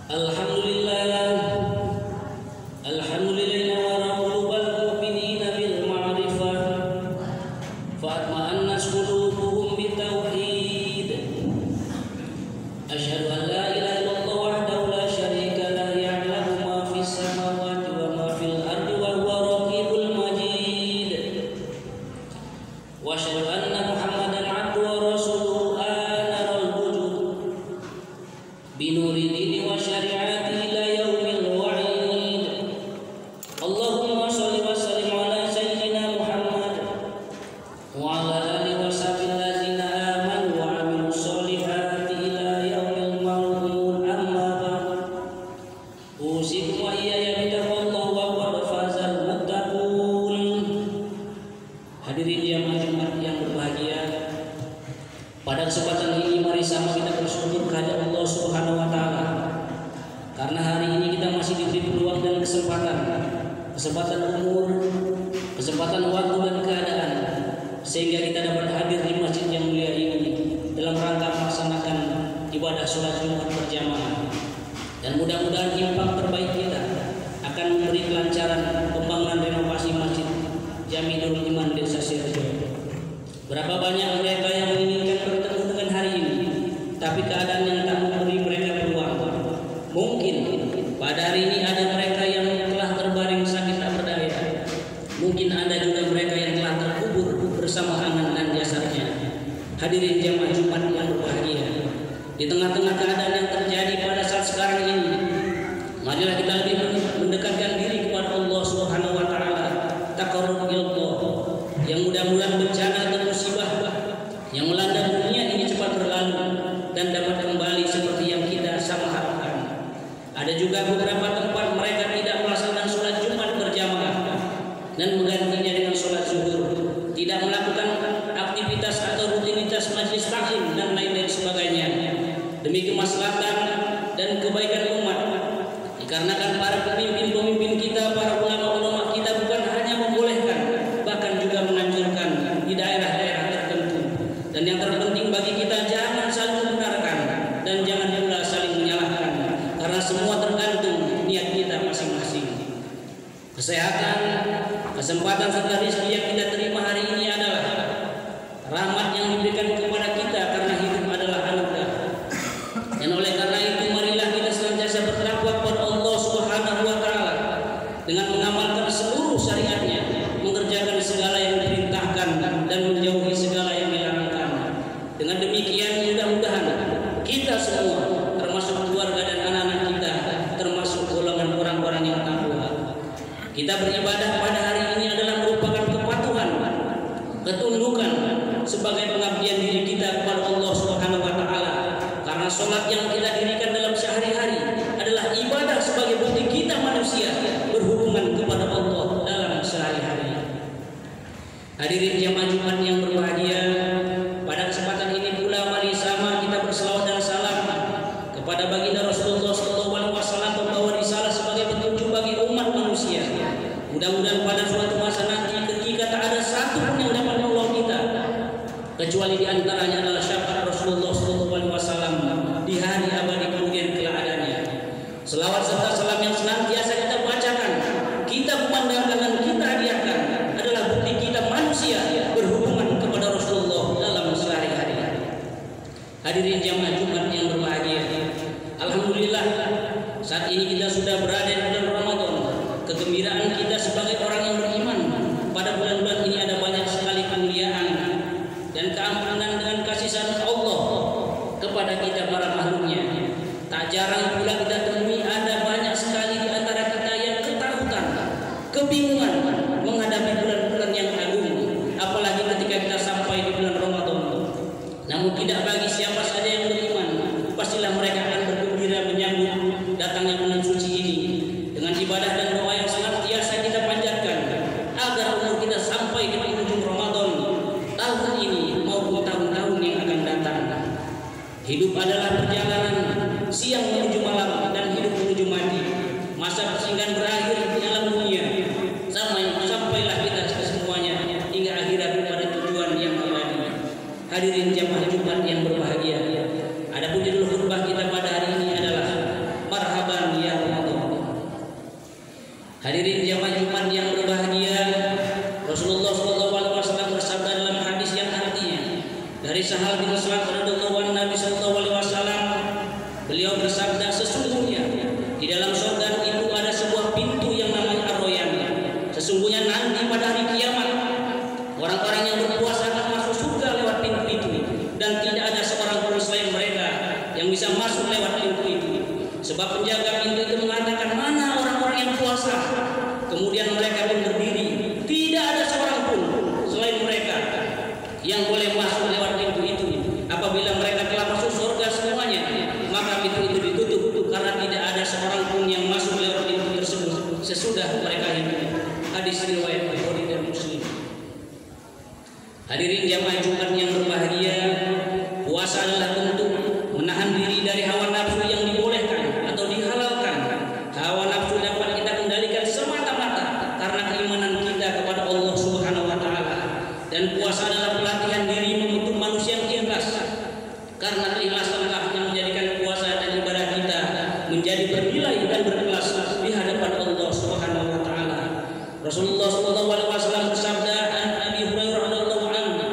Alhamdulillah wa qulubal mu'minina bil ma'rifah fa atma'annas qulubuhum bitauhid. Asyhadu an la ilaha illallah wahdahu la syarika lah ya'lamu ma fis samawati wa ma fil ardi wa huwa raqibul majid. Wa asyhadu anna Muhammadan 'abduhu wa rasuluhu anarul wujud binuri dini wa syari'ati ila yaumil wa'id. Allahumma shalli wa sallim ala sayyidina Muhammad wa ala alihi wa sahbihi allazina amanu wa 'amilus sholihati ila yaumil ma'ud. Amma ba'd. Usikum wa iyaya bitaqwallahi wa qad fazal muttaqun. Hadirin jamaah Jumat yang berbahagia, pada kesempatan ini mari sama kita bersyukur kehadirat Allah Subhanahu wa taala. Karena hari ini kita masih diberi peluang dan kesempatan umur, kesempatan waktu dan keadaan, sehingga kita dapat hadir di masjid yang mulia ini dalam rangka melaksanakan ibadah sholat Jumat berjamaah. Dan mudah-mudahan infak terbaik kita akan memberi kelancaran pembangunan renovasi masjid Jami'ul Iman Desa Sirjo. Berapa banyak mereka yang menginginkan bertemu dengan hari ini, tapi keadaan yang tak memberi mereka peluang. Mungkin pada hari ini ada mereka yang telah terbaring sakit tak berdaya. Mungkin ada juga mereka yang telah terkubur bersama angan dan jasadnya. Hadirin jamaah Jumat yang berbahagia, di tengah-tengah keadaan yang terjadi pada saat sekarang ini, marilah kita lebih mendekatkan diri kepada Allah Subhanahu wa taala, taqarrub ilallah, yang mudah-mudahan bencana dan musibah yang melanda dunia ini cepat berlalu dan dapat kembali seperti yang kita sama harapkan. Ada juga beberapa tempat mereka tidak melaksanakan sholat Jumat berjamaah dan menggantinya dengan sholat zuhur, tidak melakukan aktivitas atau rutinitas majelis taklim dan lain-lain sebagainya demi kemaslahatan dan kebaikan umat. Dikarenakan para pemimpin kita, para ulama-ulama kita bukan hanya membolehkan, bahkan juga menganjurkan di daerah-daerah tertentu. Dan yang terpenting bagi kita, jangan saling membenarkan dan jangan pula saling menyalahkan, karena semua tergantung niat kita masing-masing. Kesehatan, kesempatan serta rezeki yang kita terima hari ini adalah rahmat yang diberikan kepada kita, karena hidup adalah anugerah. Dan oleh karena itu marilah kita senantiasa bertakwa kepada Allah Subhanahu wa taala dengan mengamalkan seluruh syariatnya, mengerjakan segala yang diperintahkan dan menjauhi segala yang dilarangkan. Dengan demikian mudah-mudahan kita semua, termasuk keluarga dan anak-anak kita, termasuk golongan orang-orang yang takwa. Kita beribadah pada hari ini adalah merupakan kepatuhan, ketundukan sebagai pengabdian diri kita kepada Allah Subhanahu wa taala. Karena sholat yang kita dirikan dalam sehari-hari adalah ibadah sebagai bukti kita manusia berhubungan kepada Allah dalam sehari-hari. Hadirin jamaah Jumat yang berbahagia, pada kesempatan ini pula mari sama kita berselawat dan salam kepada baginda Rasulullah SAW, membawa risalah sebagai petunjuk bagi umat manusia. Mudah-mudahan pada suatu masa nanti ketika tak ada satu pun yang dapat menolong kita, kecuali diantaranya adalah syafaat Rasulullah SAW di hari abadi kemudian kelahannya. Selawat serta salam yang senantiasa kita bacakan, kita memandangkan dan kita hadiahkan adalah bukti kita manusia berhubungan kepada Rasulullah dalam sehari-hari. Hadirin jamaah Jumat yang berbahagia, alhamdulillah saat ini kita sudah berada di bulan Ramadan. Kegembiraan kita sebagai orang yang beriman, pada bulan-bulan ini ada banyak sekali kemuliaan dan keamanan dengan kasih sayang Allah kepada kita para makhluknya. Tak jarang pula kita temui ada banyak sekali di antara kita yang ketakutan, kebingungan menghadapi bulan-bulan yang agung, apalagi ketika kita sampai di bulan Ramadan. Namun tidak bagi siapa saja yang beriman, pastilah mereka akan bergembira menyambut datangnya bulan suci ini dengan ibadah dan doa yang senantiasa kita panjatkan agar umur kita sampai di penghujung Ramadan tahun ini maupun tahun-tahun yang akan datang. Hidup adalah perjalanan siang menuju malam, dan hidup bersabda, sesungguhnya di dalam surga itu ada sebuah pintu yang namanya Ar-Rayyan. Sesungguhnya nanti pada hari kiamat orang-orang yang berpuasa akan masuk surga lewat pintu itu, dan tidak ada seorang pun selain mereka yang bisa masuk lewat pintu itu. Sebab penjaga pintu itu mengatakan, mana orang-orang yang puasa? Kemudian mereka pun berdiri. Tidak ada seorang pun selain mereka yang boleh masuk lewat pintu itu. Apabila mereka telah masuk surga semuanya, maka pintu itu ditutup karena tidak ada seorang pun yang masuk lewat pintu tersebut sesudah mereka hidup. Hadis riwayat Bukhari dan Muslim. Hadirin jamaah Jumat yang berbahagia, puasa adalah bentuk menahan diri dari hawa nafsu yang dibolehkan atau dihalalkan. Hawa nafsu dapat kita kendalikan semata-mata karena keimanan kita kepada Allah Subhanahu wa taala. Dan puasa adalah pelatihan diri membentuk manusia yang ikhlas. Karena keikhlasanlah yang menjadikan puasa dan ibadah kita menjadi bernilai dan berkelas di hadapan Allah Subhanahu wa taala. Rasulullah sallallahu alaihi wasallam bersabda, an Abi Hurairah radhiyallahu anhu,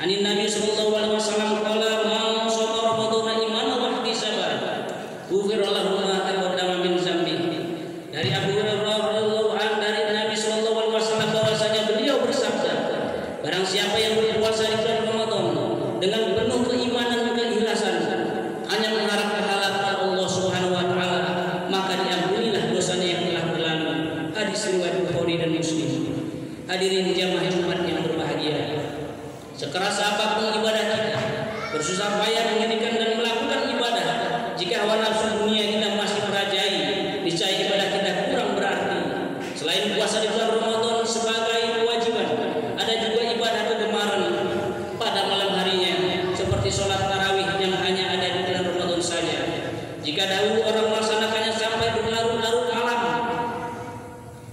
anin Nabi sallallahu alaihi wasallam qala, man shoma ramadhana imanan wa ihtisaban, ghufira lahu ma taqaddama min dzambihi. Dari Abu Hurairah radhiyallahu anhu, dari Nabi sallallahu alaihi wasallam bahwasanya beliau bersabda, barang siapa yang berpuasa di bulan Ramadan dengan penuh keimanan dan keikhlasan, hanya mengharap pahala kepada Allah Subhanahu wa taala, maka diampunilah dosanya yang telah berlalu. Hadis riwayat Bukhari dan Muslim. Hadirin jamaah Jumat yang berbahagia, sekeras apapun ibadah kita, bersusah payah mendirikan dan melakukan ibadah, jika hawa nafsu dunia kita masih merajai, niscaya ibadah kita kurang berarti. Selain puasa di bulan Ramadan sebagai kewajiban, ada juga ibadah kegemaran pada malam harinya, seperti sholat tarawih yang hanya ada di bulan Ramadan saja. Jika dahulu orang melaksanakannya sampai berlarut-larut malam,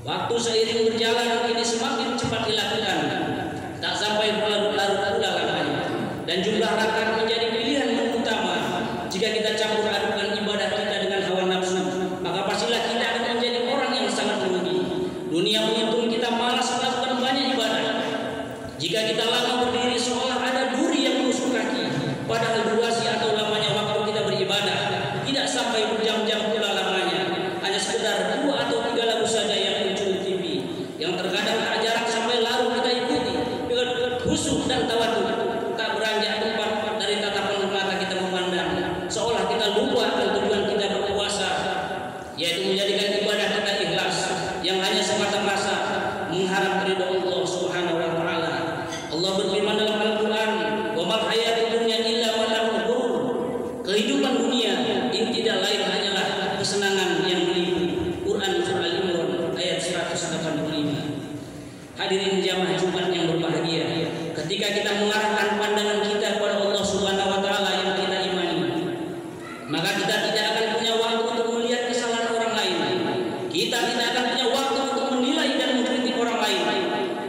waktu seiring berjalan kini semakin cepat dilakukan, tak sampai berlarut-larut pula lamanya. Dan jumlah rakaat menjadi pilihan yang utama. Jika kita campur adukan ibadah kita dengan hawa nafsu, maka pastilah kita akan menjadi orang yang sangat merugi. Dunia menghitung kita malas melakukan banyak ibadah. Jika kita lama berdiri seolah ada duri yang menusuk kaki, padahal durasi atau lamanya waktu kita beribadah tidak sampai berjam-jam pula lamanya. Hanya sekedar 2 atau 3 lagu saja yang muncul di TV, yang terkadang tak jarang sampai larut kita ikuti dengan khusyuk dan tawadhu, tak beranjak tempat dari tatapan mata kita memandang, seolah kita lupa akan tujuan kita berpuasa, yaitu menjadikan ibadah kita ikhlas, yang hanya semata-mata mengharap ridho Allah Subhanahu wa taala. Allah berfirman dalam Al-Qur'an, "Wa mal hayatud dunya illa mata'ul ghurur." Kehidupan dunia ini tidak lain hanyalah kesenangan yang menipu. Quran surah Al-Imran ayat 185. Hadirin jamaah Jumat yang berbahagia, ketika kita mengarahkan pandangan kita kepada Allah Subhanahu wa taala yang kita imani, maka kita tidak akan punya waktu untuk melihat kesalahan orang lain. Kita tidak akan punya waktu untuk menilai dan mengkritik orang lain.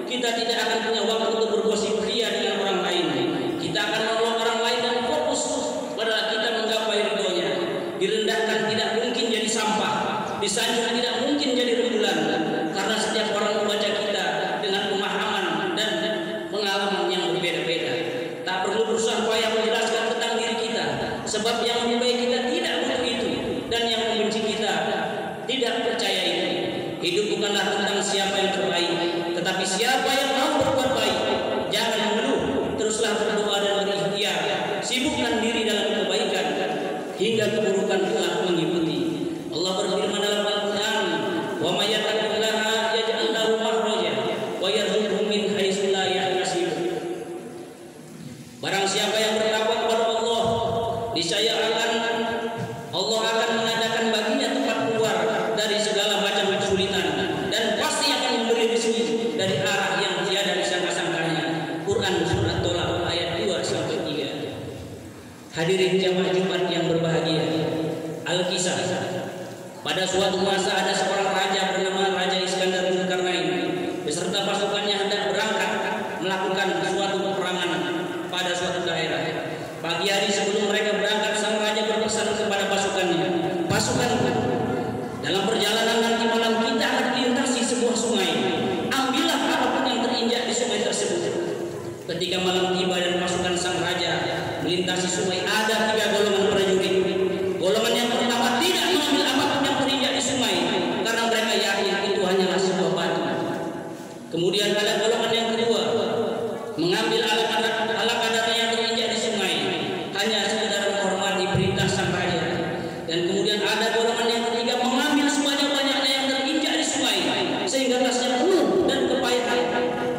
Kita tidak akan punya waktu untuk bergosip ria dengan orang lain. Kita akan menolong orang lain dan fokus pada kita menggapai ridhonya. Direndahkan tidak mungkin jadi sampah, disanjung tidak mungkin jadi rembulan, karena setiap orang membaca kita dengan pemahaman dan pengalaman yang berbeda-beda. Tak perlu berusaha payah menjelaskan tentang diri kita, sebab yang menyukai kita tidak butuh itu, dan yang membenci kita tidak percaya itu. Hidup bukanlah tentang siapa yang terbaik, tetapi siapa yang mau berbuat baik. Jangan mengeluh, teruslah berdoa dan berikhtiar. Sibukkan diri dalam kebaikan hingga keburukan telah mengikuti. Allah berfirman dalam Al-Qur'an, "Wa may yattaqillaha yaj'al lahu makhraja wa yarzuqhu min haitsu la yahtasib." Barang siapa yang bertakwa kepada Allah, niscaya Allah akan mengadakan baginya tempat keluar dari segala macam kesulitan, dan pasti akan memberi rezeki dari arah yang tiada disangka-sangkanya. Quran surah Tolak ayat 2-3. Hadirin jamaah Jumat yang berbahagia, Al-Kisah. Pada suatu masa ada seorang raja bernama Raja Iskandar Dzulkarnain beserta pasukannya hendak berangkat melakukan suatu peperangan pada suatu daerah. Pagi hari sebelum mereka berangkat, sang raja berpesan kepada pasukannya, "Pasukanku, dalam perjalanan nanti malam kita akan melintasi sebuah sungai. Ambillah apapun yang terinjak di sungai tersebut." Ketika malam tiba dan pasukan sang raja melintasi sungai, ada 3 golongan prajurit. Golongan yang Kemudian ada golongan yang ketiga mengambil sebanyak-banyaknya yang terinjak di sungai sehingga tasnya penuh dan kepayahan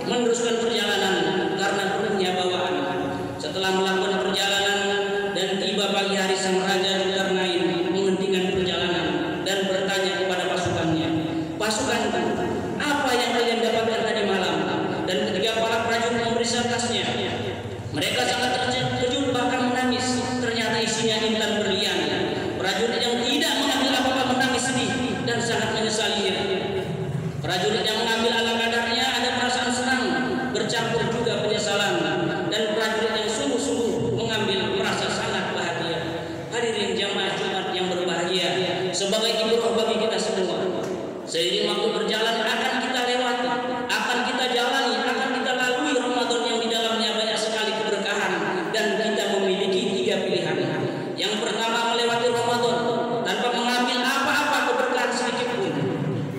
meneruskan perjalanan karena penuhnya bawaan. Setelah melakukan perjalanan dan tiba pagi hari, sang raja Zulkarnain menghentikan perjalanan dan bertanya kepada pasukannya, "Pasukanku, apa yang kalian dapatkan tadi malam?" Dan ketika para prajurit memeriksa tasnya, mereka sangat terkejut bahkan menangis. Ternyata isinya intan berlian. Prajurit yang tidak mengambil apa-apa menangis sedih dan sangat menyesalinya. Prajurit yang mengambil ala kadarnya ada perasaan senang bercampur juga penyesalan, dan prajurit yang sungguh-sungguh mengambil merasa sangat bahagia. Hadirin jamaah Jumat yang berbahagia, sebagai ibrah bagi kita semua, seiring waktu berjalan akan kita lewati, akan kita jalani, akan kita lalui Ramadan yang di dalamnya banyak sekali keberkahan, dan kita memiliki 3 pilihan. Yang pertama, melewati Ramadan tanpa mengambil apa-apa keberkahan sedikit pun.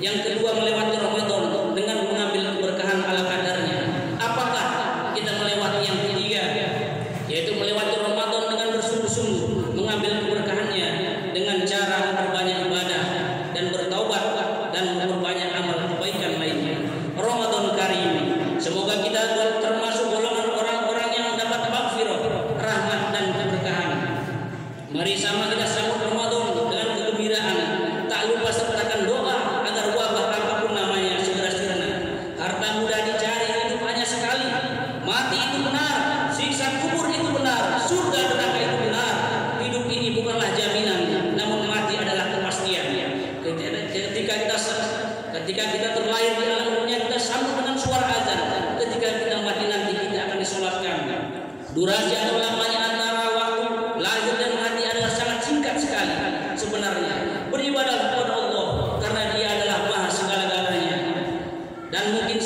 Yang kedua, melewati Ramadan dengan mengambil keberkahan ala kadarnya. Apakah kita melewati yang ketiga, yaitu melewati Ramadan dengan bersungguh-sungguh mengambil keberkahannya dengan cara memperbanyak ibadah dan bertaubat dan memperbanyak amal kebaikan lainnya. Ramadan Karim, semoga kita termasuk golongan orang-orang yang mendapat maghfirah, rahmat dan keberkahan. Mari sama kita sambut Ramadan dengan kegembiraan, tak lupa sertakan doa agar wabah apapun namanya segera sirna. Harta mudah dicari, hidup hanya sekali. Mati itu benar, siksa kubur itu benar, surga neraka itu benar. Hidup ini bukanlah jaminan, namun mati adalah kepastian. Ketika kita terlahir di alam dunia, kita sambut dengan suara azan. Ketika kita mati nanti, kita akan disolatkan. Durasi atau lamanya antara waktu lahir dan mati adalah sangat singkat sekali. Sebenarnya beribadah kepada Allah karena Dia adalah Maha segala-galanya. Dan mungkin